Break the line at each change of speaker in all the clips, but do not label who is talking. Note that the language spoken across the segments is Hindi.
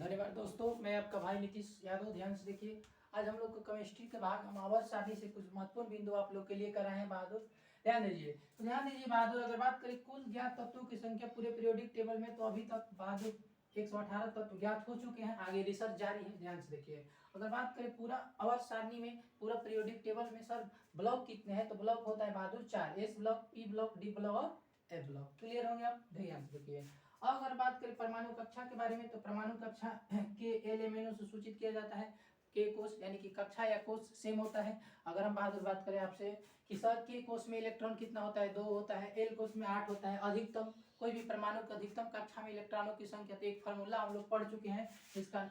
धन्यवाद दोस्तों, मैं आपका भाई नीतीश यादव। ध्यान से देखिए, आज हम लोग को केमिस्ट्री के भाग हम आवर्त सारणी से कुछ महत्वपूर्ण बिंदु आप लोग के लिए कराए हैं बहादुर। ध्यान दीजिए, तो ध्यान दीजिए बहादुर, अगर बात करें कुल ज्ञात तत्वों की संख्या पूरे पीरियोडिक टेबल में, तो अभी तक बहादुर 118 तत्व ज्ञात हो चुके हैं। आगे रिसर्च जारी है। ध्यान से देखिए, अगर बात करें पूरा आवर्त सारणी में, पूरा पीरियोडिक टेबल में सर ब्लॉक कितने हैं, तो ब्लॉक होता है बहादुर 4। S block, P block, D block और एफ ब्लॉक। क्लियर होंगे आप? ध्यान से देखिए, अगर बात करें परमाणु कक्षा के बारे में, तो परमाणु कक्षा के एलिमेंटों से सूचित किया जाता है। के कोष यानी कि कक्षा या कोष सेम होता है। अगर हम बहादुर बात करें आपसे कि सर के कोष में इलेक्ट्रॉन कितना होता है, 2 होता है। एल कोष में 8 होता है। अधिकतम कोई भी परमाणु का अधिकतम कक्षा में इलेक्ट्रॉनों की संख्या, तो एक फार्मूला हम लोग पढ़ चुके हैं, इसका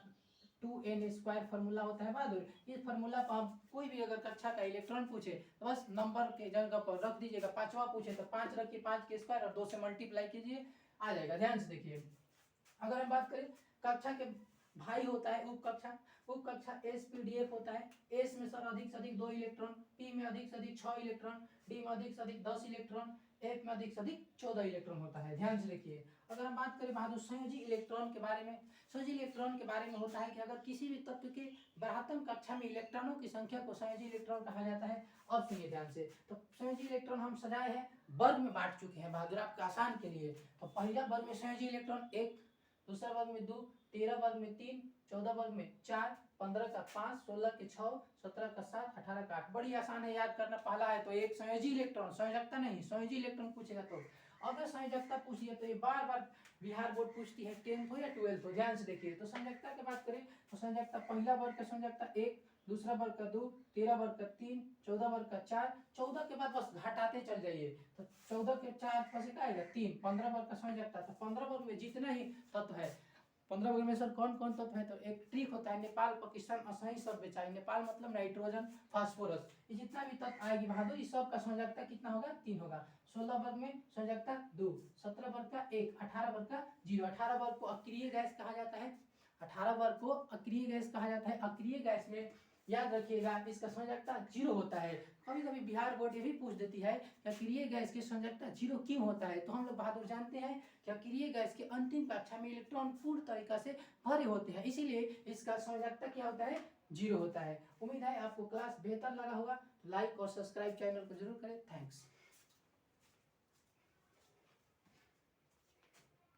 2n² फार्मूला होता है बहादुर। इस फार्मूला पर आप कोई भी अगर कक्षा का इलेक्ट्रॉन पूछे तो बस नंबर के जगह पर रख दीजिएगा। 5वां पूछे तो 5 रखिए, 5 के स्क्वायर और 2 से मल्टीप्लाई कीजिए, आ जाएगा। ध्यान से देखिए, अगर हम बात करें कक्षा के भाई होता है उप कक्षा। उप कक्षा SPDF होता है। एस में सर अधिक से अधिक 2 इलेक्ट्रॉन, पी में अधिक से अधिक 6 इलेक्ट्रॉन, डी में अधिक से अधिक 10 इलेक्ट्रॉन, एफ में अधिक से अधिक 14 इलेक्ट्रॉन होता है। ध्यान से देखिए, अगर हम बात करें बहादुर संयोजी इलेक्ट्रॉन के बारे में, संयोजी इलेक्ट्रॉन के बारे में होता है कि अगर किसी भी तत्व के बृहत्तम कक्षा में इलेक्ट्रॉनों की संख्या को संयोजी इलेक्ट्रॉन कहा जाता है। अब सुनिए ध्यान से, तो संयोजी इलेक्ट्रॉन हम सजाए हैं, वर्ग में बांट चुके हैं बहादुर आपके आसान के लिए। तो पहला वर्ग में संयोजी इलेक्ट्रॉन 1, दूसरा वर्ग में 2, 13 वर्ग में 3, 14 वर्ग में 4, 15 का 5, 16 के 6, 17 का 7, 18 का 8। बड़ी आसान है याद करना। पहला है तो एक संयोजी इलेक्ट्रॉन, संयोजकता नहीं, संयोजी इलेक्ट्रॉन पूछेगा तो। अगर संयोजकता पूछिए तो ये बार बार बिहार बोर्ड पूछती है, 10th हो या 12th हो। ध्यान से देखिए, तो संयोजकता की बात करें तो संयोजकता पहला वर्ग का संयोजकता 1, दूसरा वर्ग का 2, 13 वर्ग का 3, 14 वर्ग का 4, 14 के बाद बस घटाते चल जाइए, तो 14 के 4 पर से क्या आएगा 3, 15 वर्ग का संयोजकता। तो 15 वर्ग में जितना ही तत्व है, 15 वर्ग में सर कौन कौन तत्व है, तो एक ट्रिक होता है, नेपाल पाकिस्तान असही सब बेचाई। नेपाल मतलब नाइट्रोजन फास्फोरस, ये जितना भी तत्व आएगी बहादुर, इस सब का संयोजकता कितना होगा, 3 होगा। 16 वर्ग में संयोजकता 2, 17 वर्ग का 1, 18 वर्ग का 0। 18 वर्ग को अक्रिय गैस कहा जाता है। 18 वर्ग को अक्रिय गैस कहा जाता है। अक्रिय गैस में याद रखिएगा इसका संयोजकता 0 होता है। कभी कभी बिहार बोर्ड ये भी पूछ देती है कि अक्रिय गैस की संयोजकता 0 क्यों होता है, तो हम लोग बहादुर जानते हैं कि अक्रिय गैस के अंतिम कक्षा में इलेक्ट्रॉन पूर्ण तरीका से भरे होते हैं, इसीलिए इसका संयोजकता क्या होता है, 0 होता है। उम्मीद है आपको क्लास बेहतर लगा होगा। लाइक और सब्सक्राइब चैनल को जरूर करें। थैंक्स।